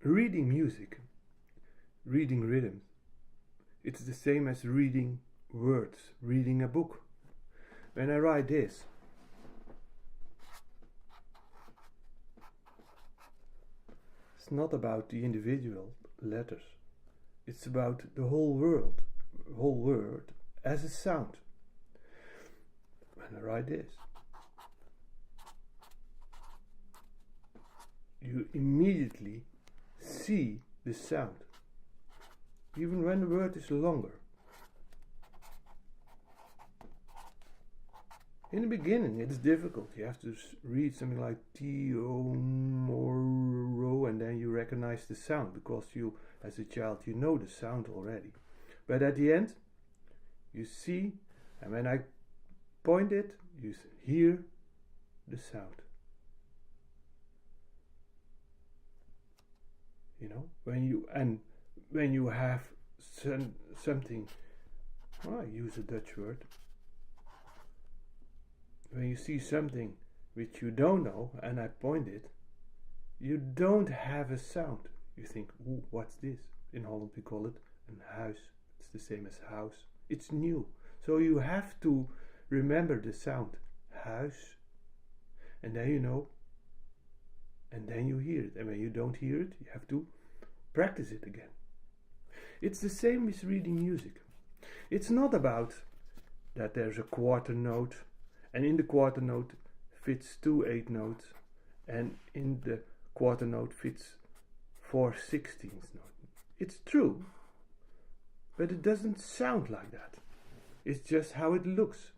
Reading music, reading rhythm, it's the same as reading words, reading a book. When I write this, it's not about the individual letters. It's about the whole word as a sound. When I write this, you immediately see the sound, even when the word is longer. In the beginning, it's difficult. You have to read something like T, O, or Ro, and then you recognize the sound because you, as a child, you know the sound already. But at the end, you see, and when I point it, you hear the sound. You know, when you have something, well, I use a Dutch word. When you see something which you don't know and I point it, you don't have a sound. You think, ooh, what's this? In Holland we call it a huis. It's the same as house. It's new. So you have to remember the sound, huis, and then you know, and then you hear it. And when you don't hear it, you have to practice it again. It's the same with reading music. It's not about that there's a quarter note, and in the quarter note fits 2 8 notes, and in the quarter note fits 4 16th notes. It's true, but it doesn't sound like that. It's just how it looks.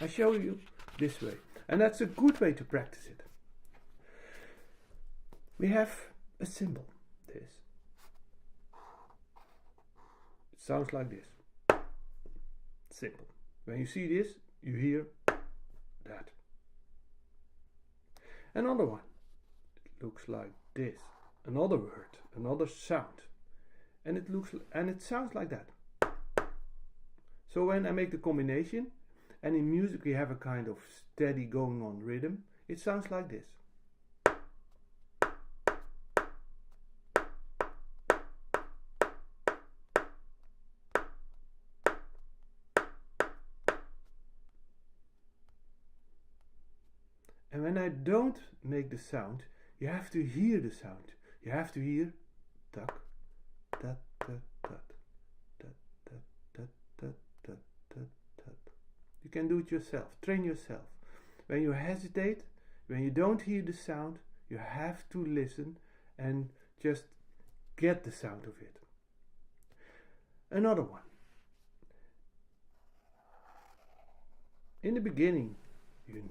I show you this way, and that's a good way to practice it. We have a symbol, this. It sounds like this. Simple. When you see this, you hear that. Another one. It looks like this. Another word, another sound. And it sounds like that. So when I make the combination, and in music we have a kind of steady going on rhythm, it sounds like this. And when I don't make the sound, you have to hear the sound. You have to hear tak, tat, tat, tat, tat, tat, tat, tat, tat, tat, tat. You can do it yourself. Train yourself. When you hesitate, when you don't hear the sound, you have to listen and just get the sound of it. Another one. In the beginning,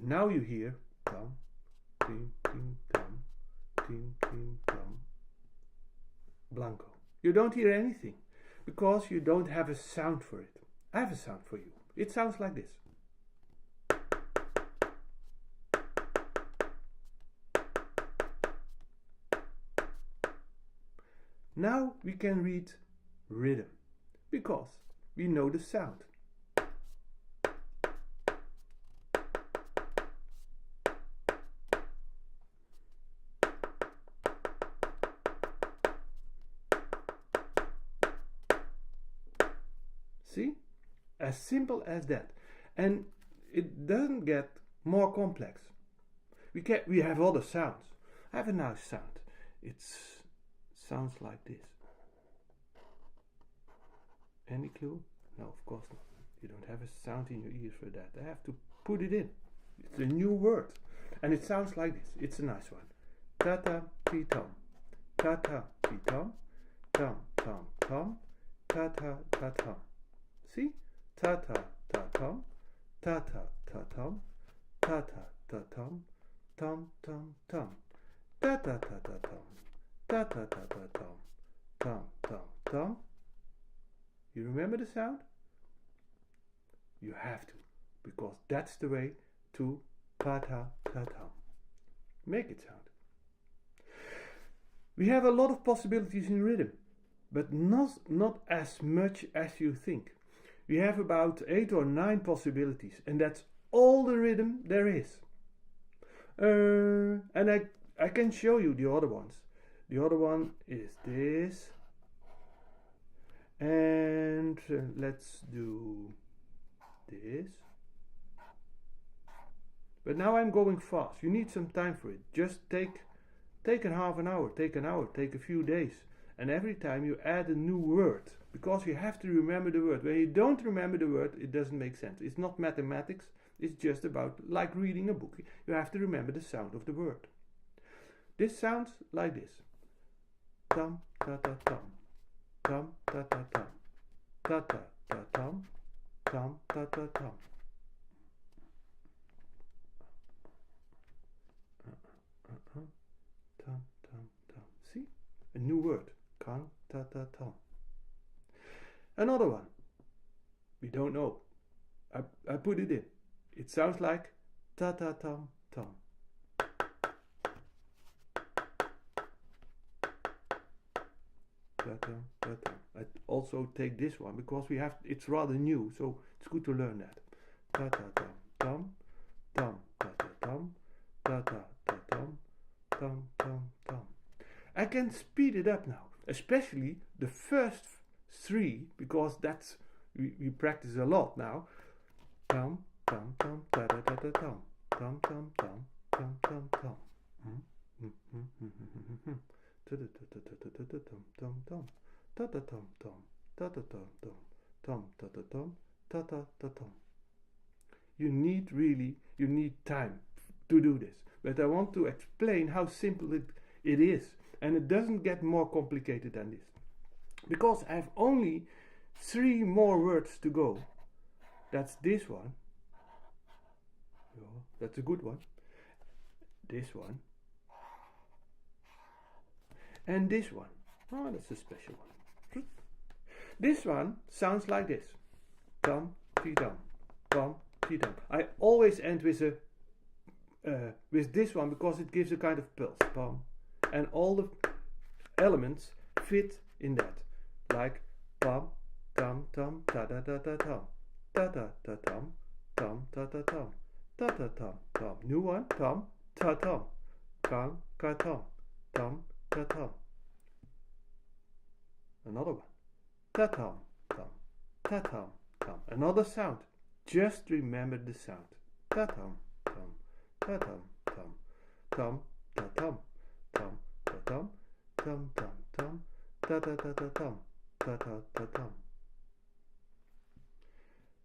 now you hear tam, tim, tim, tam, tim, tim, tam, blanco. You don't hear anything because you don't have a sound for it. I have a sound for you. It sounds like this. Now we can read rhythm because we know the sound. See? As simple as that. And it doesn't get more complex. We have other sounds. I have a nice sound. It sounds like this. Any clue? No, of course not. You don't have a sound in your ears for that. I have to put it in. It's a new word. And it sounds like this. It's a nice one. Ta-ta, ti-tom. Ta-ta, ti-tom. Tom, tom, tom. Ta-ta, ta-tom. See? Ta-ta-ta-tom, ta-ta-ta-tom, ta-ta-ta-tom, tom-tom-tom, ta-ta-ta-ta-tom, ta-ta-ta-ta-tom, tom-tom-tom. You remember the sound? You have to, because that's the way to ta-ta-ta-tom. Make it sound. We have a lot of possibilities in rhythm, but not as much as you think. We have about 8 or 9 possibilities, and that's all the rhythm there is. And I can show you the other ones. The other one is this. And let's do this. But now I'm going fast. You need some time for it. Just take a half an hour, take an hour, take a few days. And every time you add a new word, because you have to remember the word. When you don't remember the word, it doesn't make sense. It's not mathematics. It's just about like reading a book. You have to remember the sound of the word. This sounds like this. Tam ta ta tam. Tam ta ta tam. Ta ta ta tam. Tam ta ta tam. Tam tam tam. See? A new word. Kang ta ta tam. Another one. We don't know. I put it in. It sounds like ta ta tam tam. I also take this one because it's rather new, so it's good to learn that. Ta ta tam tam tam ta ta tam ta ta ta tam tam tam tam. I can speed it up now, especially the first three, because that's we practice a lot now. Tam tam tam ta ta ta ta tam tam tam tam tam tam tam. You need time to do this, but I want to explain how simple it is, and it doesn't get more complicated than this, because I have only 3 more words to go. That's this one. That's a good one. This one. And this one. Oh, that's a special one. This one sounds like this. Dum, ti dum, dum, ti dum. I always end with this one because it gives a kind of pulse. Bum. And all the elements fit in that. Like bum, dum, dum, ta da da da dum, ta da da dum, dum, ta da dum, ta da dum, dum. New one. Dum, ta dum, kang, ka dum, dum, ta dum. Another one. Ta tam tam. Ta tam tam. Another sound. Just remember the sound. Ta tam tam. Ta tam tam. Tam ta tam. Tam ta tam. Tam tam tam. Ta ta ta ta tam. Ta ta ta tam.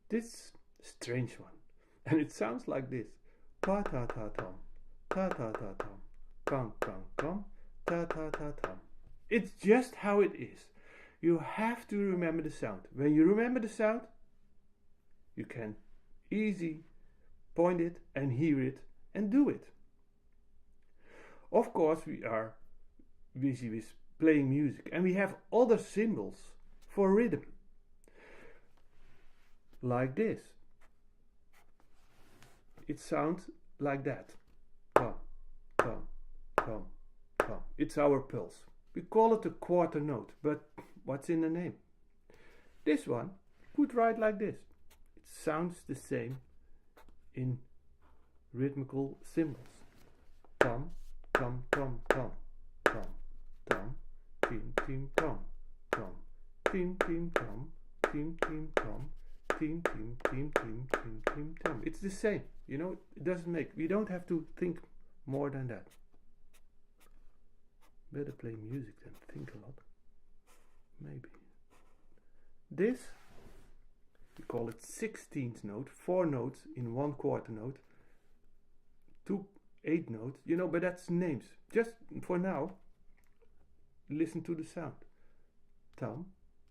This strange one. And it sounds like this. Pa ta ta tam. Ta ta ta tam. Kang kang kang. Ta ta ta tam. It's just how it is. You have to remember the sound. When you remember the sound, you can easily point it and hear it and do it. Of course, we are busy with playing music, and we have other symbols for rhythm. Like this. It sounds like that. Tom, tom, tom, tom. It's our pulse. We call it a quarter note, but what's in the name? This one could write like this. It sounds the same in rhythmical symbols. Tom, tom, tom, tom, tom, tom, tim, tim, tom, tom, tim, tim, tom, tim, tim, tom, tim, tim, tim, tim, tim, tim, tom. It's the same, it doesn't make, we don't have to think more than that. Better play music than think a lot. Maybe. This, we call it 16th note, 4 notes in 1 quarter note, 2 8 notes, but that's names. Just for now, listen to the sound. Tom,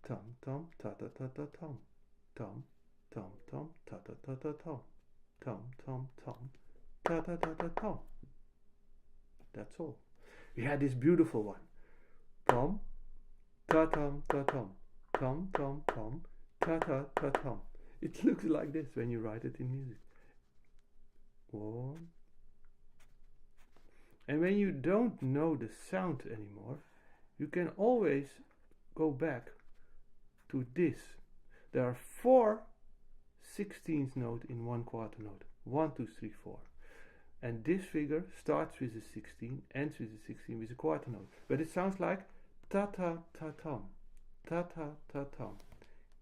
tom, tom, ta ta ta ta tom. Tom, tom, tom, ta ta ta ta tom. Tom, tom, tom, ta ta ta ta tom. That's all. We had this beautiful one. Tom, ta tom, ta tom. Tom, tom, tom, ta ta ta tom. It looks like this when you write it in music. 1. And when you don't know the sound anymore, you can always go back to this. There are 4 16th notes in 1 quarter note. 1, 2, 3, 4. And this figure starts with a 16, ends with a 16 with a quarter note. But it sounds like ta-ta-ta-tom, ta-ta-ta-tom,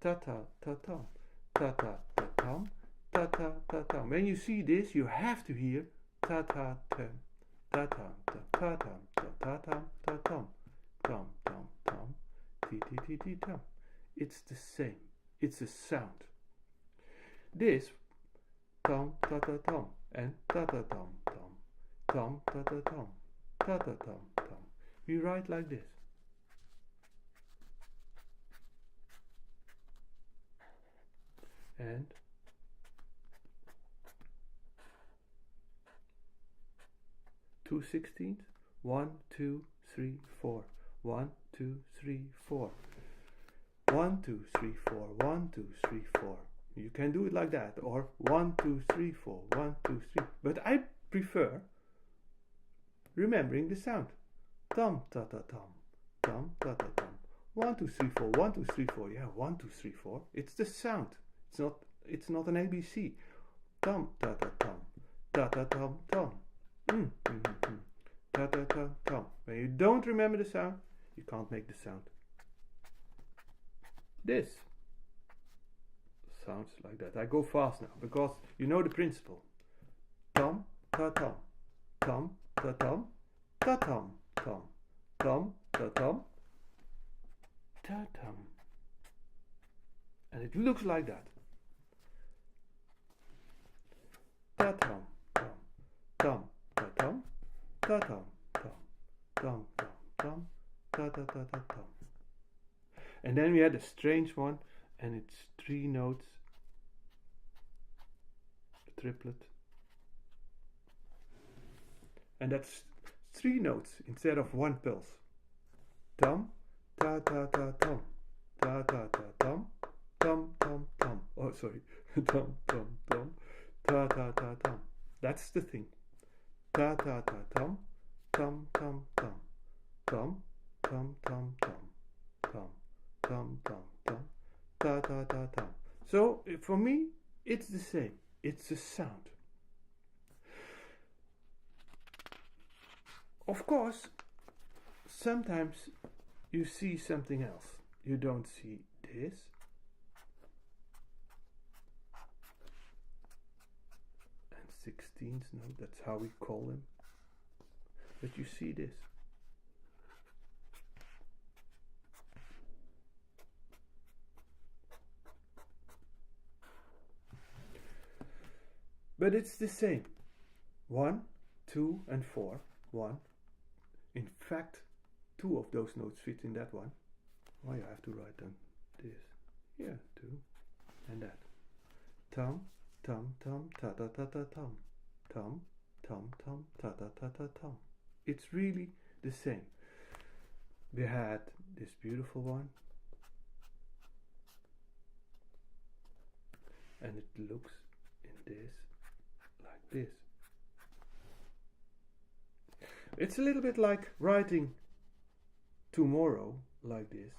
ta-ta-ta-tom, ta-ta-ta-tom, ta-ta-ta-tom. When you see this, you have to hear ta-ta-tam, ta-tam, ta-ta-tam, ta-ta-tam, ta-tom, tom-tom-tom, ti-ti-ti-ti-tom. It's the same. It's a sound. This tom ta ta tom and ta ta tom tom tom ta ta tom ta ta tom tom. We write like this. And two 16ths. 1, 2, 3, 4. 1, 2, 3, 4. 1, 2, 3, 4. 1, 2, 3, 4. You can do it like that, or 1, 2, 3, 4, 1, 2, 3. But I prefer remembering the sound. Tom, ta, ta, tom, tom, ta, ta, tom. 1, 2, 3, 4, 1, 2, 3, 4. Yeah, 1, 2, 3, 4. It's the sound. It's not an ABC. Tom, ta, ta, tom, ta, ta, tom, tom. Ta, ta, ta, tom. When you don't remember the sound, you can't make the sound. This sounds like that. I go fast now because you know the principle. Tom, ta, tom, tom, ta, tom, ta, tom, tom, tom, ta, tom, ta, tom. And it looks like that. Ta, tom, tom, tom, ta, tom, ta, tom, tom, tom, tom, tom, ta, ta, ta, ta, tom. And then we had a strange one, and it's 3 notes, a triplet. And that's 3 notes instead of 1 pulse. Tom, ta ta ta tom, ta ta ta tom, tom tom tom. Oh, sorry, tom tom tom, ta ta ta tom. That's the thing. Ta ta ta tom, tom tom tom, tom tom tom tom, tom tom tom tom, ta ta ta tom. So for me, it's the same. It's a sound. Of course, sometimes you see something else. You don't see this. And 16th note, that's how we call them. But you see this. But it's the same. 1, 2, and 4. 1. In fact, 2 of those notes fit in that one. Why, I have to write down this. Yeah, 2. And that. Tom, tom, tom, ta ta ta ta tom. Tom, tom, tom, ta ta ta ta tom. It's really the same. We had this beautiful one. And it looks in this. This. It's a little bit like writing tomorrow like this.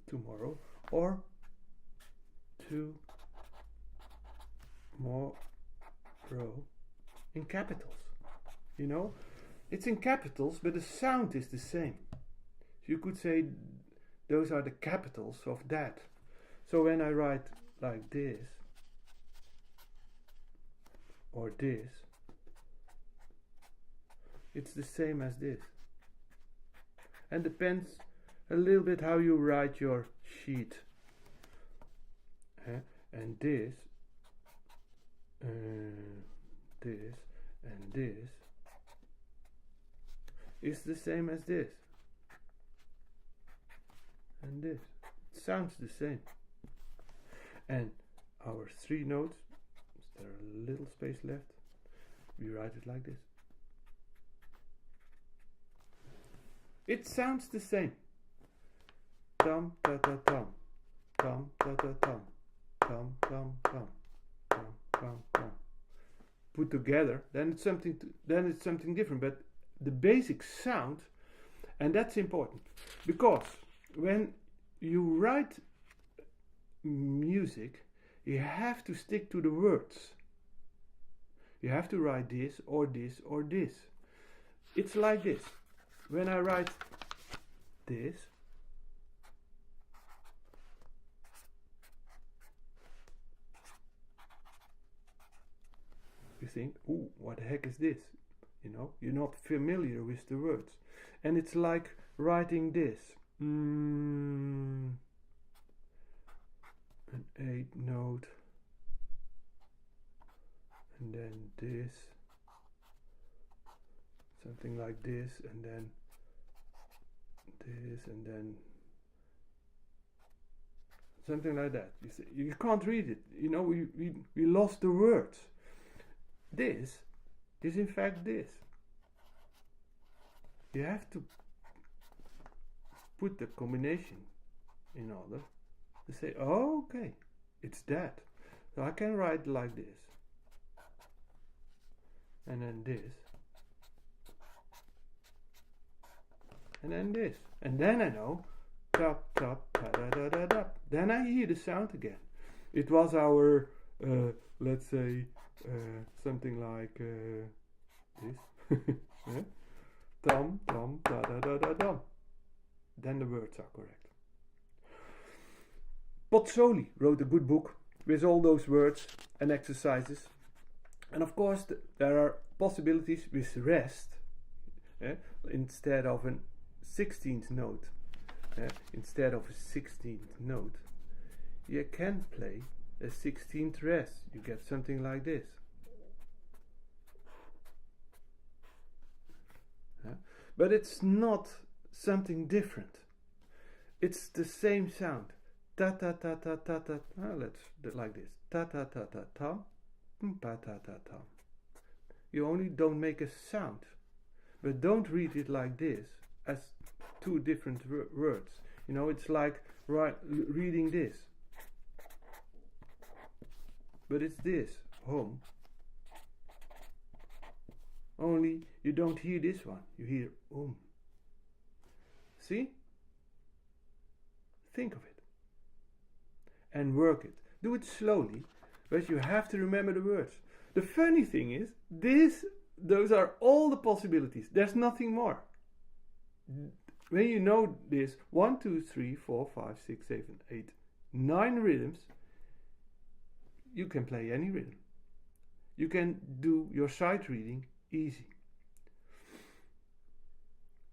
Tomorrow, or tomorrow in capitals. You know, it's in capitals, but the sound is the same. So you could say those are the capitals of that. So when I write like this, or this, it's the same as this. And depends a little bit how you write your sheet. And this, this, and this is the same as this. And this. It sounds the same. And our 3 notes, is there a little space left? We write it like this. It sounds the same. Tom ta ta tom, tom ta ta tom, tom tom tom, tom tom tom. Put together, then it's something different. But the basic sound, and that's important because when you write music, you have to stick to the words. You have to write this or this or this. It's like this. When I write this, you think, ooh, what the heck is this? You know, you're not familiar with the words. And it's like writing this. An 8 note. And then this. Something like this. And then this. And then something like that. You see, you can't read it. You know, we lost the words. This is in fact this. You have to put the combination in order to say, oh, okay, it's that. So I can write like this. And then this. And then this. And then I know, tap, tap, ta da da da da. Then I hear the sound again. It was our, let's say, something like this. Yeah? Tam, tam, da da da da dam. Then the words are correct. Pozzoli wrote a good book with all those words and exercises. And of course, there are possibilities with rest. Instead of a 16th note, instead of a 16th note, you can play a 16th rest. You get something like this. But it's not something different. It's the same sound. Ta ta ta ta ta ta. Let's do it like this. Ta ta ta ta ta. Pa ta ta ta. You only don't make a sound. But don't read it like this as two different words. You know, it's like reading this. But it's this, home. Only you don't hear this one, you hear See? Think of it. And work it. Do it slowly, but you have to remember the words. The funny thing is, those are all the possibilities. There's nothing more. When you know this 1, 2, 3, 4, 5, 6, 7, 8, 9 rhythms, you can play any rhythm. You can do your sight reading easy.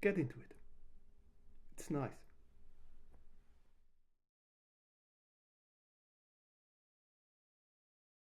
Get into it. It's nice.